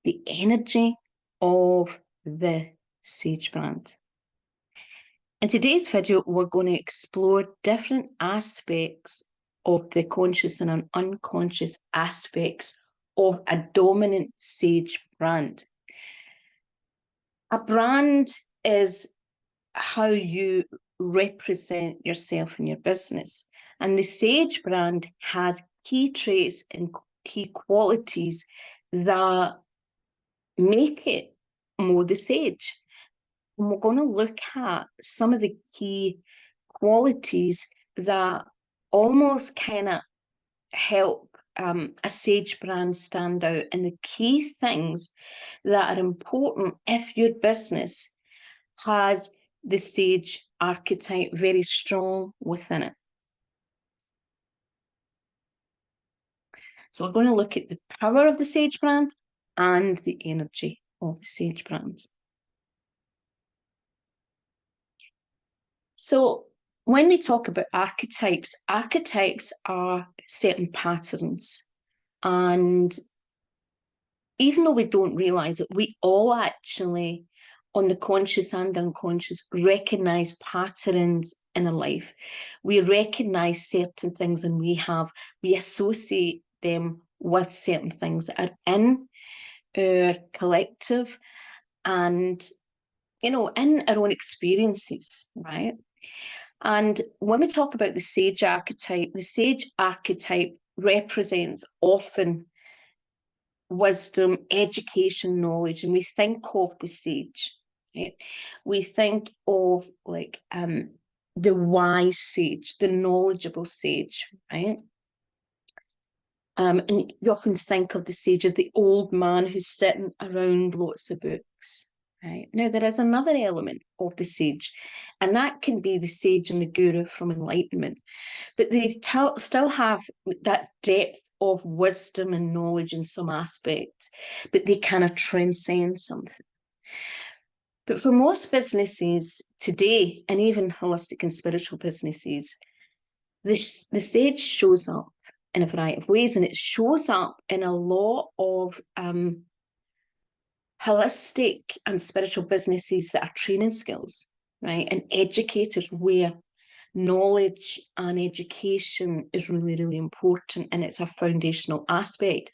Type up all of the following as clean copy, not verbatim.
the energy of the Sage brand. In today's video, we're going to explore different aspects of the conscious and unconscious aspects of a dominant Sage brand. A brand is how you represent yourself in your business. And the Sage brand has key traits and key qualities that make it more the Sage. And we're going to look at some of the key qualities that almost kind of help a Sage brand stand out, and the key things that are important if your business has the Sage archetype very strong within it. So we're going to look at the power of the Sage brand and the energy of the Sage brand. So when we talk about archetypes, archetypes are certain patterns. And even though we don't realize it, we all actually, on the conscious and unconscious, recognize patterns in our life. We recognize certain things and we associate them with certain things that are in our collective and, in our own experiences, right? And when we talk about the Sage archetype represents often wisdom, education, knowledge, and we think of the Sage, right? We think of like the wise Sage, the knowledgeable Sage, right? And you often think of the Sage as the old man who's sitting around lots of books. Right. Now, there is another element of the Sage, and that can be the Sage and the Guru from enlightenment. But they still have that depth of wisdom and knowledge in some aspects, but they kind of transcend something. But for most businesses today, and even holistic and spiritual businesses, the Sage shows up in a variety of ways, and it shows up in a lot of holistic and spiritual businesses that are training skills, right? And educators where knowledge and education is really, really important, and it's a foundational aspect.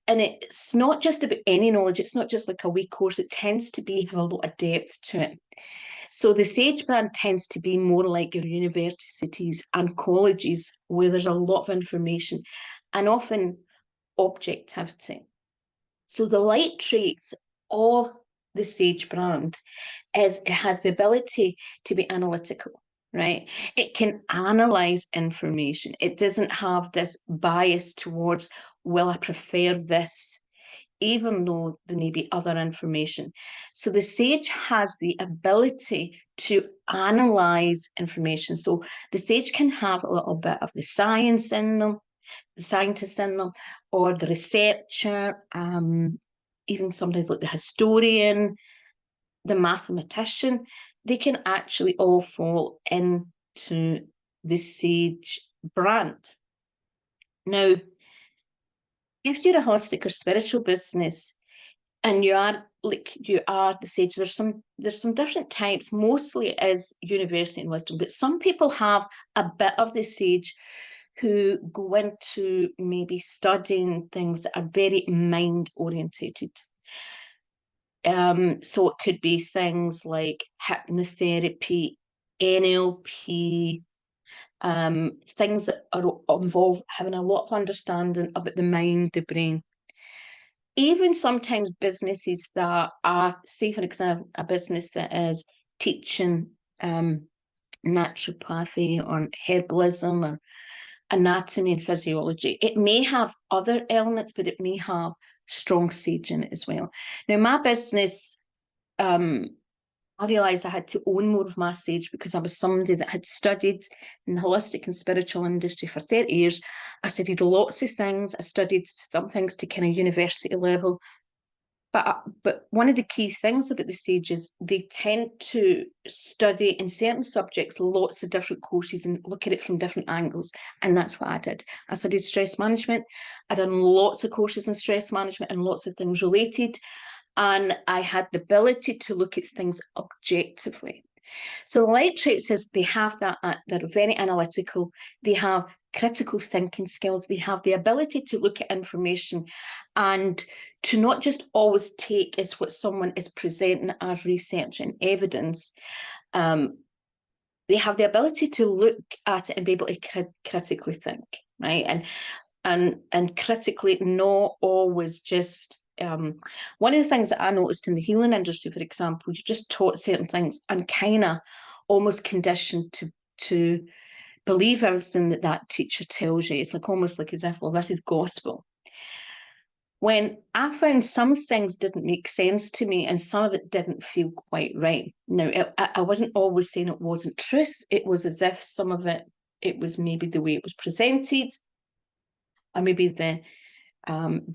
And it's not just about any knowledge, it's not just like a wee course, it tends to have a lot of depth to it. So the Sage brand tends to be more like your universities and colleges where there's a lot of information and often objectivity. So the light traits of the Sage brand is it has the ability to be analytical, right? It can analyze information. It doesn't have this bias towards, well, I prefer this, even though there may be other information. So the Sage has the ability to analyze information. So the Sage can have a little bit of the science in them, the scientist in them, or the researcher, even sometimes like the historian, the mathematician. They can actually all fall into the Sage brand. Now, if you're a holistic or spiritual business and you are the Sage, there's some different types. Mostly it is university and wisdom, but some people have a bit of the Sage who go into maybe studying things that are very mind orientated. So it could be things like hypnotherapy, NLP, things that are involve having a lot of understanding about the mind, the brain. Even sometimes businesses that are, say for example, a business that is teaching naturopathy or herbalism or anatomy and physiology. It may have other elements, but it may have strong Sage in it as well. Now, my business, I realised I had to own more of my Sage because I was somebody that had studied in the holistic and spiritual industry for 30 years. I studied lots of things. I studied some things to kind of university level. But one of the key things about the sage is they tend to study in certain subjects lots of different courses and look at it from different angles. And that's what I did. I studied stress management. I done lots of courses in stress management and lots of things related. And I had the ability to look at things objectively. So the light traits is they have that, they're very analytical, they have critical thinking skills, they have the ability to look at information and to not just always take as what someone is presenting as research and evidence. They have the ability to look at it and be able to critically think, right? And critically, not always just one of the things that I noticed in the healing industry, for example, you just taught certain things and kind of almost conditioned to believe everything that that teacher tells you. It's like almost like as if, well, this is gospel. When I found some things didn't make sense to me and some of it didn't feel quite right. Now, I wasn't always saying it wasn't truth. It was as if some of it was maybe the way it was presented, or maybe the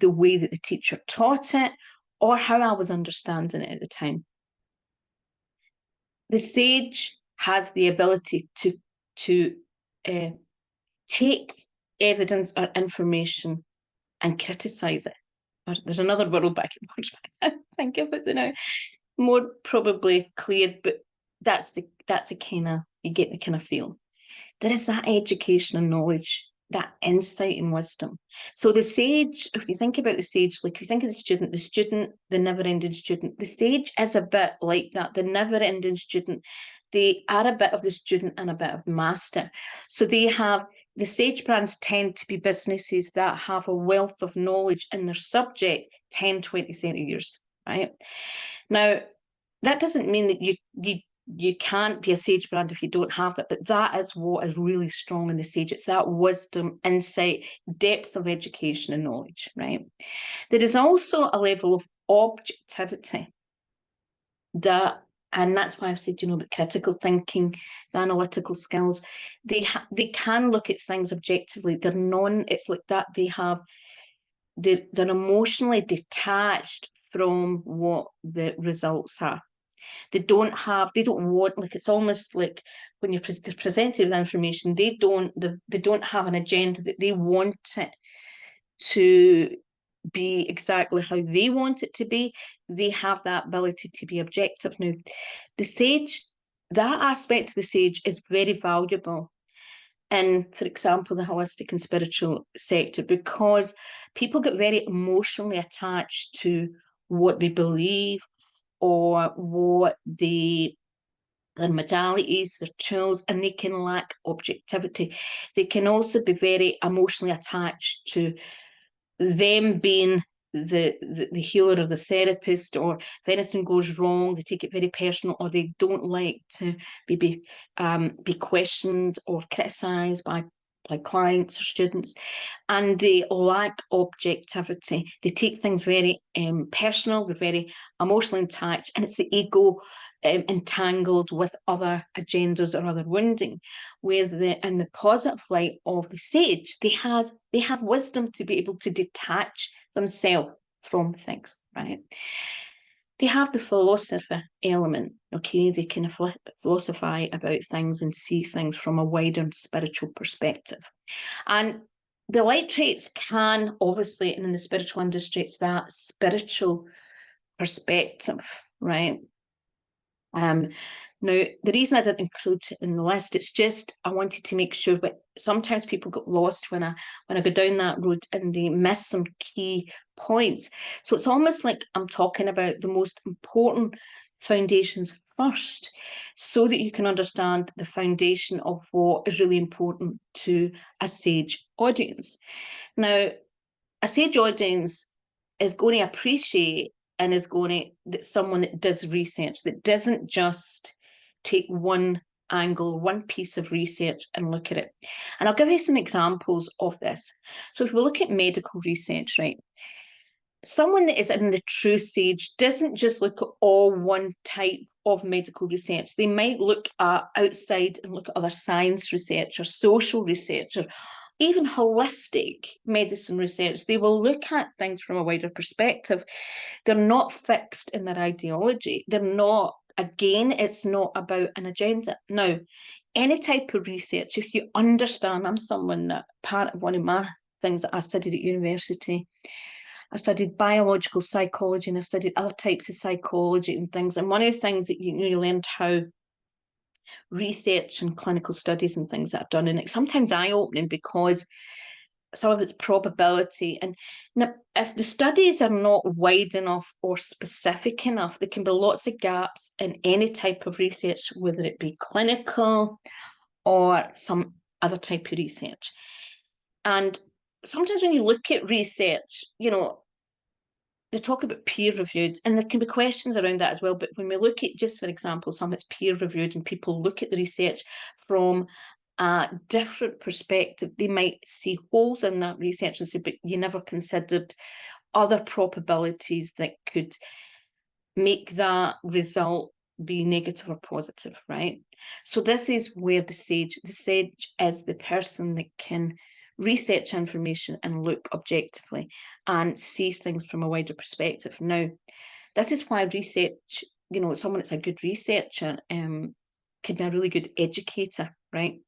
way that the teacher taught it, or how I was understanding it at the time. The sage has the ability to take evidence or information and criticize it. There's another word back in I think of it now. More probably clear, but that's the kind of, you get the kind of feel. There is that education and knowledge, that insight and wisdom. So the sage, if you think about the sage, like if you think of the student, the never-ending student, the sage is a bit like that, the never-ending student. They are a bit of the student and a bit of the master. So they have, the sage brands tend to be businesses that have a wealth of knowledge in their subject 10, 20, 30 years, right? Now, that doesn't mean that you can't be a sage brand if you don't have that, but that is what is really strong in the sage. It's that wisdom, insight, depth of education and knowledge, right? There is also a level of objectivity that, and that's why I've said, the critical thinking, the analytical skills, they can look at things objectively. It's like that they're emotionally detached from what the results are. They don't want, like, it's almost like when you're presented with information, they don't have an agenda, that they want it to be exactly how they want it to be. They have that ability to be objective. Now, the sage, that aspect of the sage is very valuable in, for example, the holistic and spiritual sector, because people get very emotionally attached to what they believe or what their modalities, their tools, and they can lack objectivity. They can also be very emotionally attached to them being the healer or the therapist, or if anything goes wrong, they take it very personal, or they don't like to be questioned or criticised by clients or students, and they lack objectivity. They take things very personal, they're very emotionally attached, and it's the ego entangled with other agendas or other wounding. Whereas in the positive light of the sage, they have wisdom to be able to detach themselves from things, right? They have the philosopher element, okay? They can philosophize about things and see things from a wider spiritual perspective. And the light traits can, obviously, and in the spiritual industry, it's that spiritual perspective, right? Now, the reason I didn't include it in the list, it's just I wanted to make sure, but sometimes people get lost when I go down that road and they miss some key points. So it's almost like I'm talking about the most important foundations first, so that you can understand the foundation of what is really important to a sage audience. Now, a sage audience is going to appreciate and is going to, someone that does research, that doesn't just take one angle, one piece of research and look at it. And I'll give you some examples of this. So if we look at medical research, right, someone that is in the true sage doesn't just look at all one type of medical research. They might look at outside and look at other science research or social research or even holistic medicine research, they will look at things from a wider perspective. They're not fixed in their ideology. They're not, again, it's not about an agenda. Now, any type of research, if you understand, I'm someone that part of one of my things that I studied at university, I studied biological psychology and I studied other types of psychology and things. And one of the things that you learned how research and clinical studies and things that I've done, and it's sometimes eye-opening because some of it's probability. And now, if the studies are not wide enough or specific enough, there can be lots of gaps in any type of research, whether it be clinical or some other type of research. And sometimes when you look at research, they talk about peer reviewed, and there can be questions around that as well. But when we look at, just for example, some it's peer reviewed and people look at the research from a different perspective, they might see holes in that research and say, but you never considered other probabilities that could make that result be negative or positive, right? So this is where the sage is the person that can research information and look objectively and see things from a wider perspective. Now, this is why research, someone that's a good researcher can be a really good educator, right?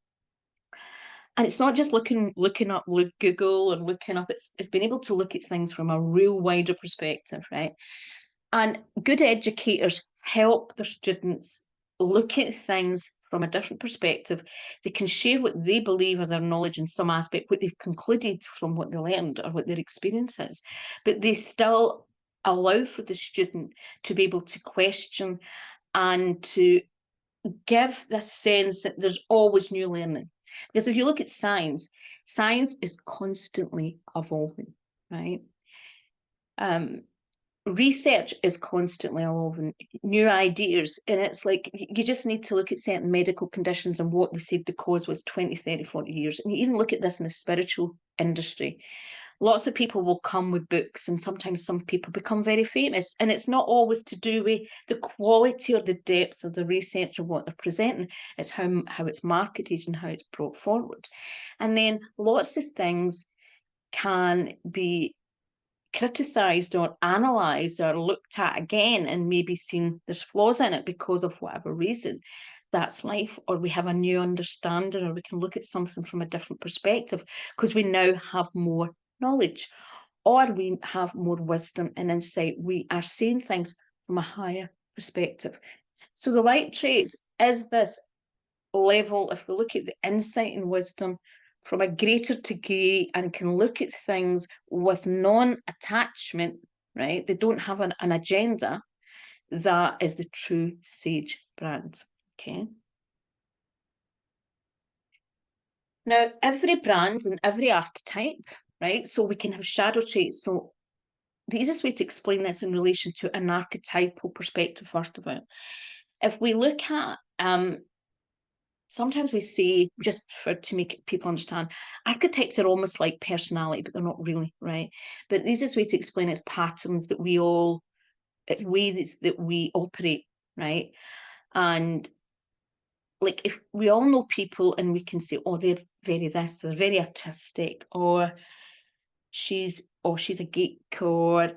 And it's not just looking up Google and looking up, it's being able to look at things from a real wider perspective, right? And good educators help their students look at things from a different perspective. They can share what they believe are their knowledge in some aspect, what they've concluded from what they learned or what their experience is. But they still allow for the student to be able to question and to give this sense that there's always new learning. Because if you look at science, science is constantly evolving, right? Research is constantly evolving, new ideas, and it's like you just need to look at certain medical conditions and what they said the cause was 20, 30, 40 years. And you even look at this in the spiritual industry. Lots of people will come with books, and sometimes some people become very famous, and it's not always to do with the quality or the depth of the research of what they're presenting. It's how it's marketed and how it's brought forward. And then lots of things can be criticised or analysed or looked at again and maybe seen there's flaws in it because of whatever reason. That's life, or we have a new understanding, or we can look at something from a different perspective because we now have more knowledge, or we have more wisdom and insight. We are seeing things from a higher perspective. So the light traits is this level, if we look at the insight and wisdom from a greater degree and can look at things with non-attachment, right? They don't have an agenda. That is the true sage brand, okay? Now, every brand and every archetype, right? So we can have shadow traits. So the easiest way to explain this in relation to an archetypal perspective, first of all, if we look at sometimes we say, just to make people understand, archetypes are almost like personality, but they're not really, right? But the easiest way to explain it is patterns that it's ways that we operate, right? And like if we all know people and we can say, oh, they're very this, they're very artistic, or she's a geek, or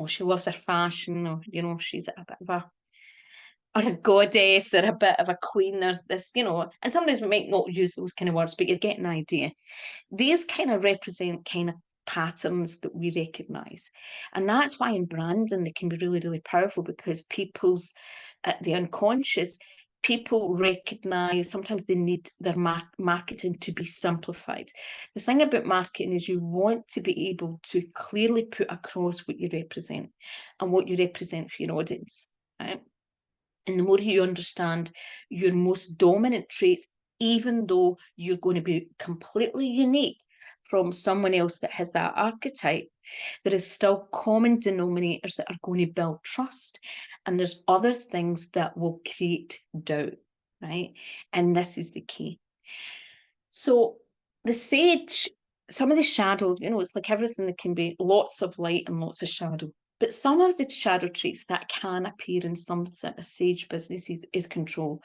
she loves her fashion, or she's a bit of a goddess or a bit of a queen or this, and sometimes we might not use those kind of words, but you're getting an idea. These kind of represent kind of patterns that we recognize. And that's why in branding, they can be really, really powerful because people's, the unconscious, people recognize, sometimes they need their marketing to be simplified. The thing about marketing is you want to be able to clearly put across what you represent and what you represent for your audience, right? And the more you understand your most dominant traits, even though you're going to be completely unique from someone else that has that archetype, there is still common denominators that are going to build trust. And there's other things that will create doubt, right? And this is the key. So the sage, some of the shadow, it's like everything, there can be lots of light and lots of shadow. But some of the shadow traits that can appear in some sort of sage businesses is control.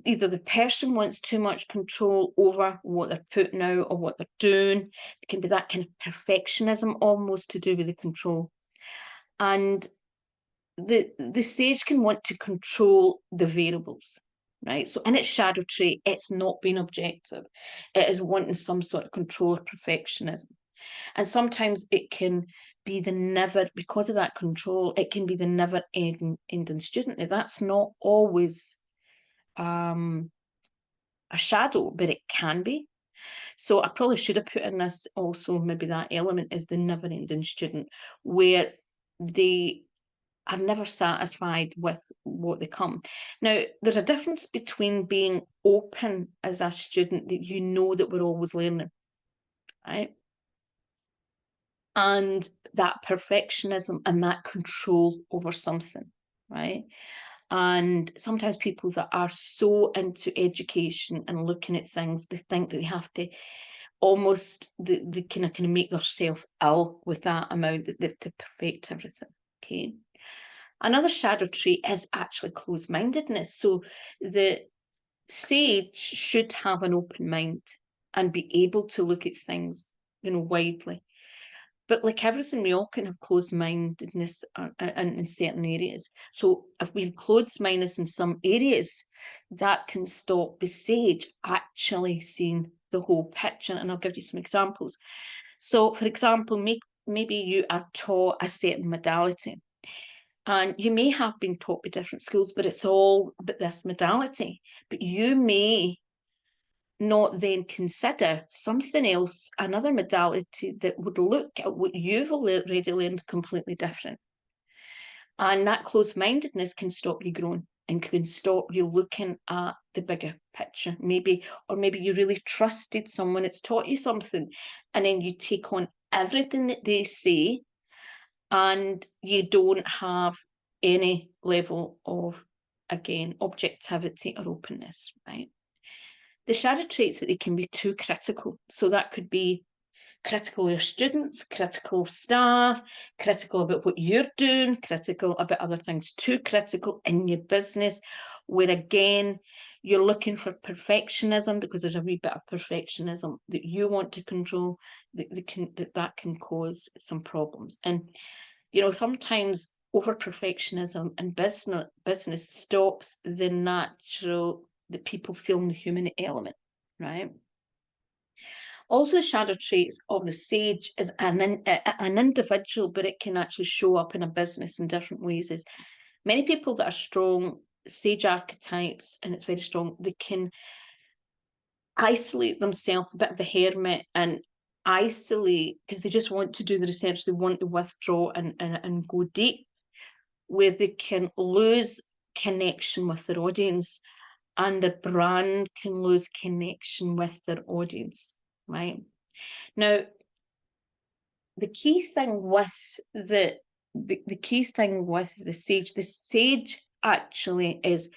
either the person wants too much control over what they're putting out or what they're doing. It can be that kind of perfectionism almost to do with the control. And the sage can want to control the variables, right? So in its shadow trait, it's not being objective. It is wanting some sort of control or perfectionism. And sometimes it can be the never, because of that control, it can be the never ending student. Now, that's not always a shadow, but it can be. So I probably should have put in this also, maybe that element is the never ending student, where they are never satisfied with what they come. Now, there's a difference between being open as a student, that you know that we're always learning, right? And that perfectionism and that control over something, right? And sometimes people that are so into education and looking at things, they think that they have to almost, they kind of make themselves ill with that amount, that they have to perfect everything, okay? Another shadow trait is actually closed-mindedness. So the sage should have an open mind and be able to look at things, widely. But like everything, we all can have closed-mindedness in certain areas. So if we have closed-mindedness in some areas, that can stop the sage actually seeing the whole picture. And I'll give you some examples. So, for example, maybe you are taught a certain modality. And you may have been taught by different schools, but it's all about this modality. But you may not then consider something else, another modality that would look at what you've already learned completely different. And that closed-mindedness can stop you growing and can stop you looking at the bigger picture. Or maybe you really trusted someone that's taught you something, and then you take on everything that they say, and you don't have any level of, again, objectivity or openness, right? The shadow traits that they can be too critical. So that could be critical of your students, critical of staff, critical about what you're doing, critical about other things, too critical in your business, where again, you're looking for perfectionism, because there's a wee bit of perfectionism that you want to control, that can cause some problems. And sometimes over perfectionism in business stops the natural, the people feeling the human element, right? Also, shadow traits of the sage is an individual, but it can actually show up in a business in different ways. Is many people that are strong sage archetypes, and it's very strong, they can isolate themselves, a bit of a hermit, and isolate because they just want to do the research, they want to withdraw and go deep, where they can lose connection with their audience, and the brand can lose connection with their audience, right? Now, the key thing with the sage actually is,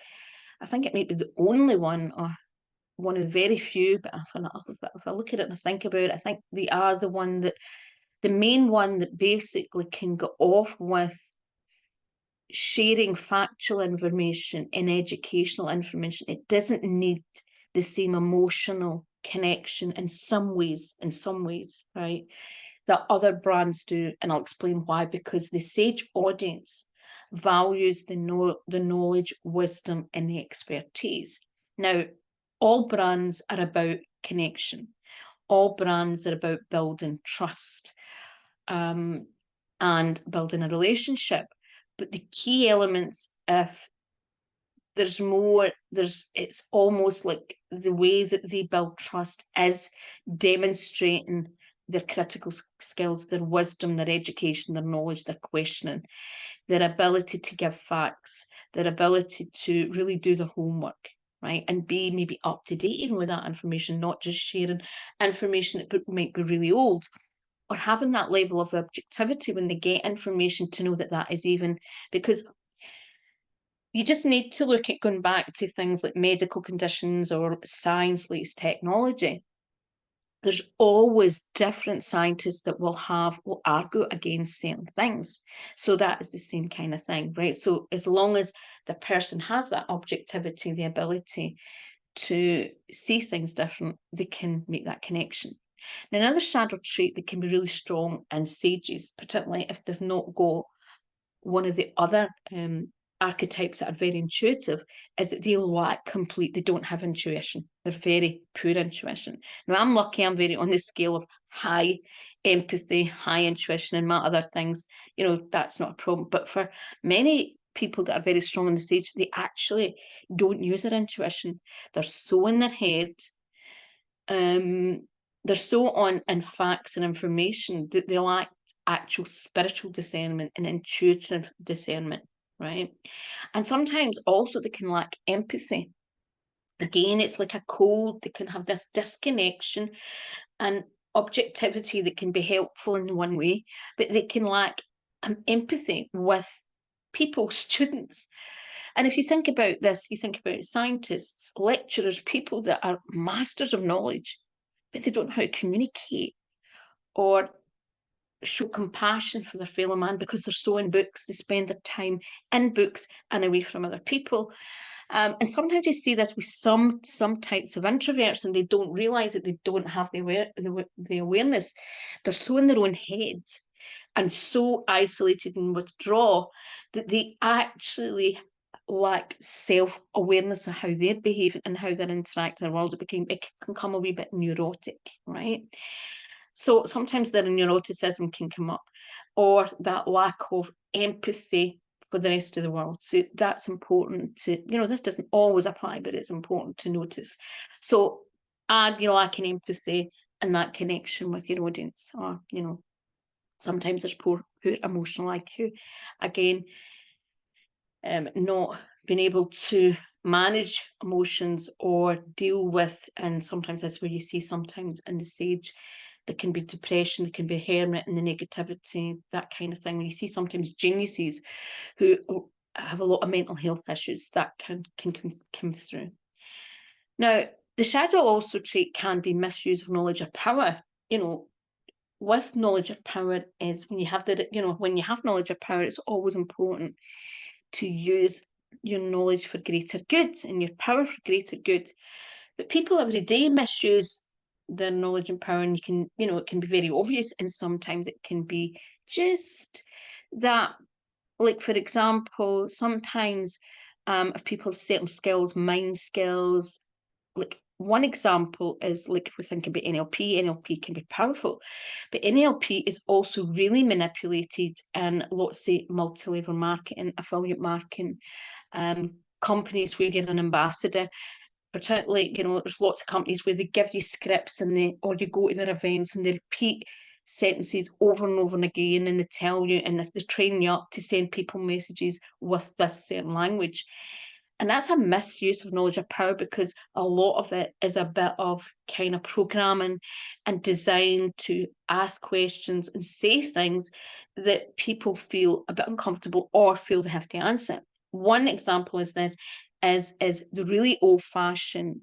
I think it might be the only one, or one of the very few, but if I look at it and I think about it, I think they are the main one that basically can go off with sharing factual information and educational information. It doesn't need the same emotional connection in some ways, right, that other brands do. And I'll explain why. Because the sage audience values the knowledge, wisdom, and the expertise. Now, all brands are about connection. All brands are about building trust, and building a relationship. But the key elements, if there's more, it's almost like the way that they build trust is demonstrating their critical skills, their wisdom, their education, their knowledge, their questioning, their ability to give facts, their ability to really do the homework, right? And be maybe up to date even with that information, not just sharing information that might be really old, or having that level of objectivity when they get information to know that that is even, because you just need to look at going back to things like medical conditions or science-based technology. there's always different scientists that will argue against certain things. So that is the same kind of thing, right? So as long as the person has that objectivity, the ability to see things different, they can make that connection. Now, another shadow trait that can be really strong in sages, particularly if they've not got one of the other archetypes that are very intuitive, is that they don't have intuition. They're very poor intuition. Now, I'm lucky, I'm very on the scale of high empathy, high intuition, and my other things, that's not a problem. But for many people that are very strong in the stage, they actually don't use their intuition. They're so in their head. They're so on in facts and information that they lack actual spiritual discernment and intuitive discernment, right? And sometimes also they can lack empathy. Again, it's like a cold, they can have this disconnection and objectivity that can be helpful in one way, but they can lack empathy with people, students. And if you think about this, you think about scientists, lecturers, people that are masters of knowledge, but they don't know how to communicate or show compassion for their fellow man because they're so in books. They spend their time in books and away from other people. And sometimes you see this with some types of introverts, and they don't realize that they don't have the awareness. They're so in their own heads and so isolated and withdraw that they actually lack self-awareness of how they're behaving and how they're interacting in the world. It can become a wee bit neurotic, right? So sometimes their neuroticism can come up, or that lack of empathy for the rest of the world. So that's important to, this doesn't always apply, but it's important to notice. So are you lacking empathy and that connection with your audience? Or, sometimes there's poor emotional IQ. Again, not being able to manage emotions or deal with, and sometimes that's where you see sometimes in the sage, there can be depression, there can be hermit and the negativity, that kind of thing. When you see sometimes geniuses who have a lot of mental health issues, that can come through. Now, the shadow also trait can be misuse of knowledge or power. With knowledge or power is when you have knowledge or power, it's always important to use your knowledge for greater good and your power for greater good. But people every day misuse their knowledge and power, and it can be very obvious, and sometimes it can be just that. Like, for example, sometimes if people have certain skills, mind skills, like one example is, like, if we think about NLP can be powerful, but NLP is also really manipulated in, let's say, multi-level marketing, affiliate marketing, companies where you're an ambassador. Particularly, there's lots of companies where they give you scripts or you go to their events and they repeat sentences over and over and again, and they tell you and they train you up to send people messages with this certain language. And that's a misuse of knowledge of power, because a lot of it is a bit of kind of programming and designed to ask questions and say things that people feel a bit uncomfortable or feel they have to answer. One example is this, is the really old-fashioned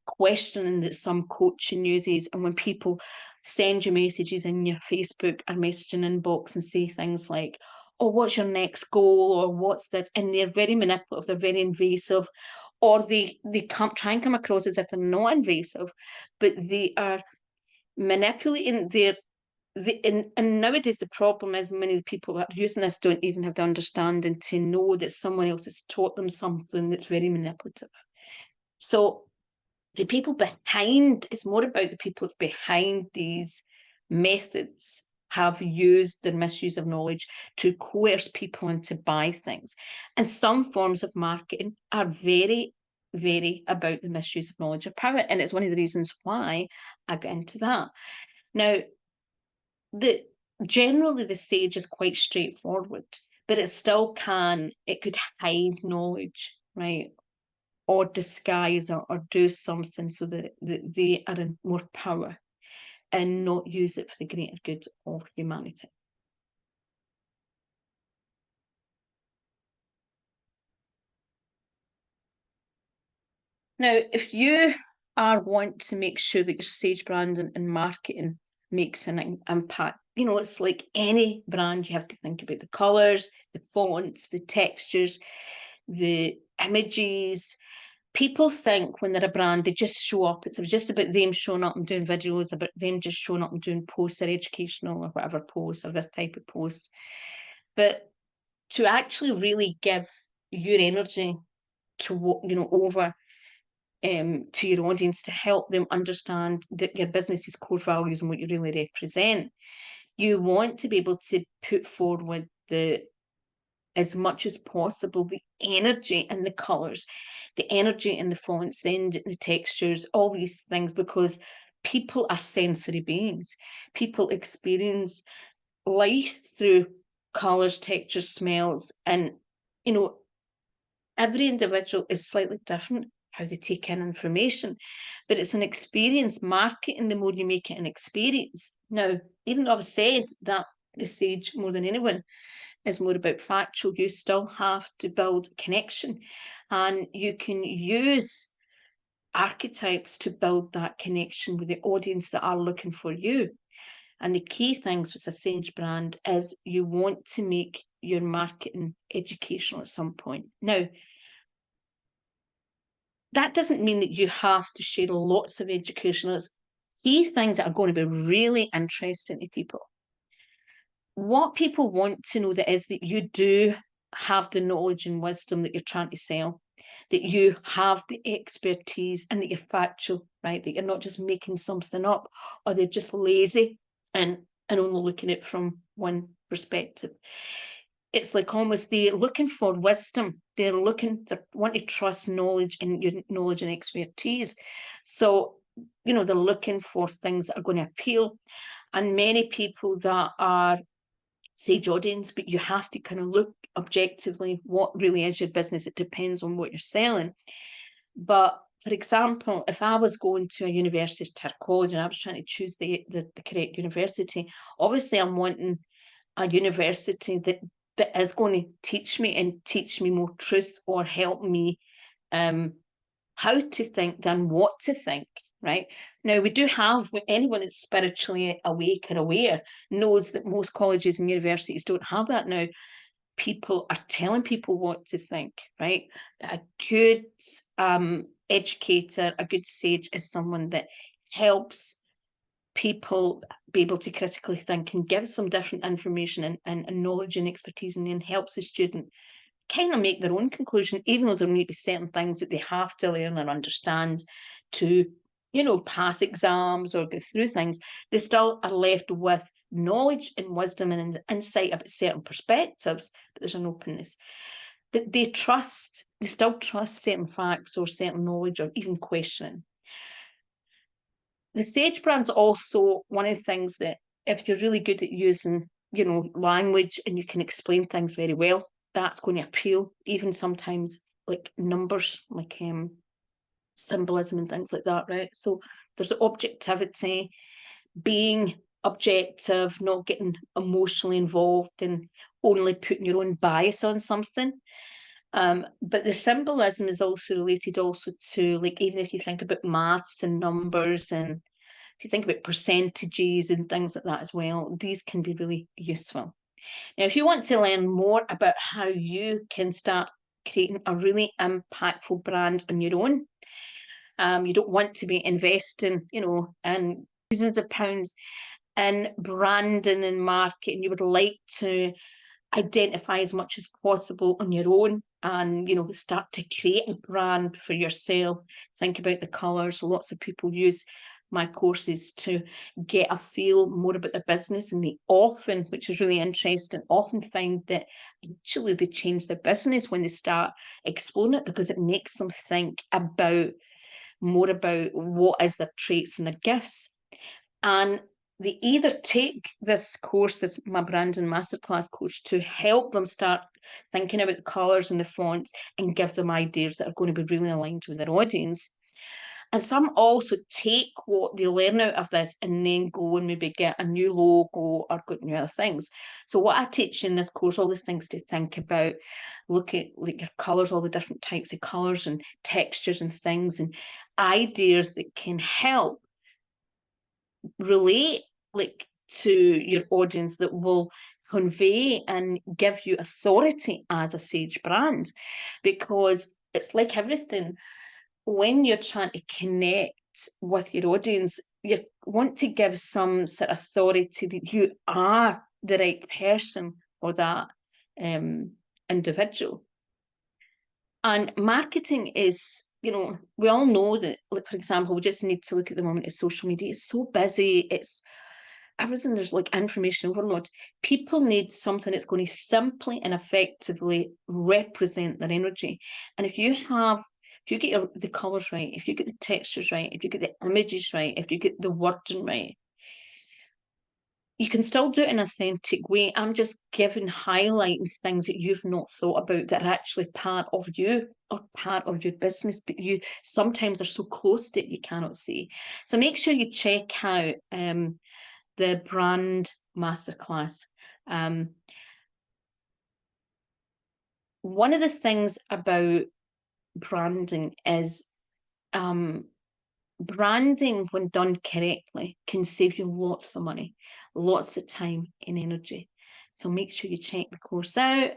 questioning that some coaching uses, and when people send you messages in your Facebook or messaging inbox and say things like, oh, what's your next goal, or what's that, and they're very manipulative, they're very invasive, or they try and come across as if they're not invasive, but they are manipulating and nowadays the problem is many of the people that are using this don't even have the understanding to know that someone else has taught them something that's very manipulative. So the people behind, it's more about the people behind these methods have used the misuse of knowledge to coerce people into buy things. And some forms of marketing are very, very about the misuse of knowledge or power. And it's one of the reasons why I get into that. Now, generally the sage is quite straightforward, but it could hide knowledge, right? Or disguise or do something so that they are in more power and not use it for the greater good of humanity. Now, if you are want to make sure that your sage branding and marketing makes an impact, you know, it's like any brand, you have to think about the colours, the fonts, the textures, the images. People think when they're a brand, they just show up. It's just about them showing up and doing videos, about them just showing up and doing posts or educational or whatever posts or this type of posts. But to actually really give your energy to what, you know, over to your audience, to help them understand that your business's core values and what you really represent, you want to be able to put forward the, as much as possible, the energy and the colours, the energy and the fonts, the textures, all these things, because people are sensory beings. People experience life through colours, textures, smells, and, you know, every individual is slightly different how they take in information, but it's an experience. Marketing, the more you make it an experience. Now, even though I've said that the sage, more than anyone, is more about factual, you still have to build connection, and you can use archetypes to build that connection with the audience that are looking for you. And the key things with a sage brand is you want to make your marketing educational at some point. Now, that doesn't mean that you have to share lots of educational. Key things that are going to be really interesting to people. What people want to know that is that you do have the knowledge and wisdom that you're trying to sell, that you have the expertise and that you're factual, right? That you're not just making something up, or they're just lazy and only looking at it from one perspective. It's like almost they're looking for wisdom. They want to trust knowledge and your knowledge and expertise. So, you know, they're looking for things that are going to appeal. And many people that are sage audience, but you have to kind of look objectively what really is your business. It depends on what you're selling. But for example, if I was going to a university to a college and I was trying to choose the correct university, obviously I'm wanting a university that is going to teach me more truth, or help me how to think than what to think, right? Now, we do have, anyone that's spiritually awake or aware knows that most colleges and universities don't have that now. People are telling people what to think, right? A good educator, a good sage is someone that helps people be able to critically think and give some different information and knowledge and expertise, and then helps the student kind of make their own conclusion, even though there may be certain things that they have to learn and understand to, you know, pass exams or go through things. They still are left with knowledge and wisdom and insight about certain perspectives, but there's an openness. But they still trust certain facts or certain knowledge, or even questioning. The sage brand's also one of the things that, if you're really good at using, you know, language and you can explain things very well, that's going to appeal. Even sometimes like numbers, like symbolism and things like that, right? So there's objectivity, being objective, not getting emotionally involved and only putting your own bias on something. But the symbolism is also related also to, like, even if you think about maths and numbers, and if you think about percentages and things like that as well, these can be really useful. Now, if you want to learn more about how you can start creating a really impactful brand on your own, you don't want to be investing, you know, in thousands of pounds in branding and marketing. You would like to identify as much as possible on your own, and, you know, start to create a brand for yourself. Think about the colours. Lots of people use my courses to get a feel more about the business, and they often, which is really interesting, often find that actually they change their business when they start exploring it, because it makes them think about more about what is their traits and their gifts. And they either take this course, this my branding masterclass course, to help them start thinking about the colours and the fonts and give them ideas that are going to be really aligned with their audience. And some also take what they learn out of this and then go and maybe get a new logo or go new other things. So what I teach in this course, all the things to think about, look at like your colours, all the different types of colours and textures and things and ideas that can help relate like to your audience, that will convey and give you authority as a Sage brand. Because it's like everything, when you're trying to connect with your audience, you want to give some sort of authority that you are the right person for that individual. And marketing is, you know, we all know that, like, for example, we just need to look at the moment of social media. It's so busy. It's everything, there's like information overload. People need something that's going to simply and effectively represent their energy. And if you get the colours right, if you get the textures right, if you get the images right, if you get the wording right, you can still do it in an authentic way. I'm just highlighting things that you've not thought about that are actually part of you or part of your business, but you sometimes are so close to it you cannot see. So make sure you check out the brand masterclass. One of the things about branding is branding, when done correctly, can save you lots of money, lots of time and energy. So make sure you check the course out.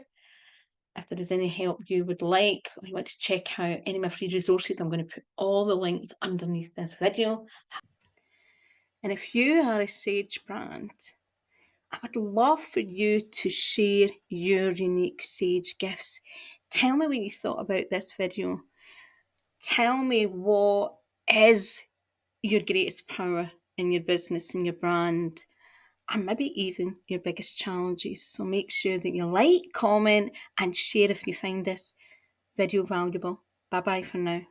If there is any help you would like, or you want to check out any of my free resources, I'm going to put all the links underneath this video. And if you are a Sage brand, I would love for you to share your unique Sage gifts. Tell me what you thought about this video. Tell me what is your greatest power in your business and your brand, and maybe even your biggest challenges. So make sure that you like, comment, and share if you find this video valuable. Bye-bye for now.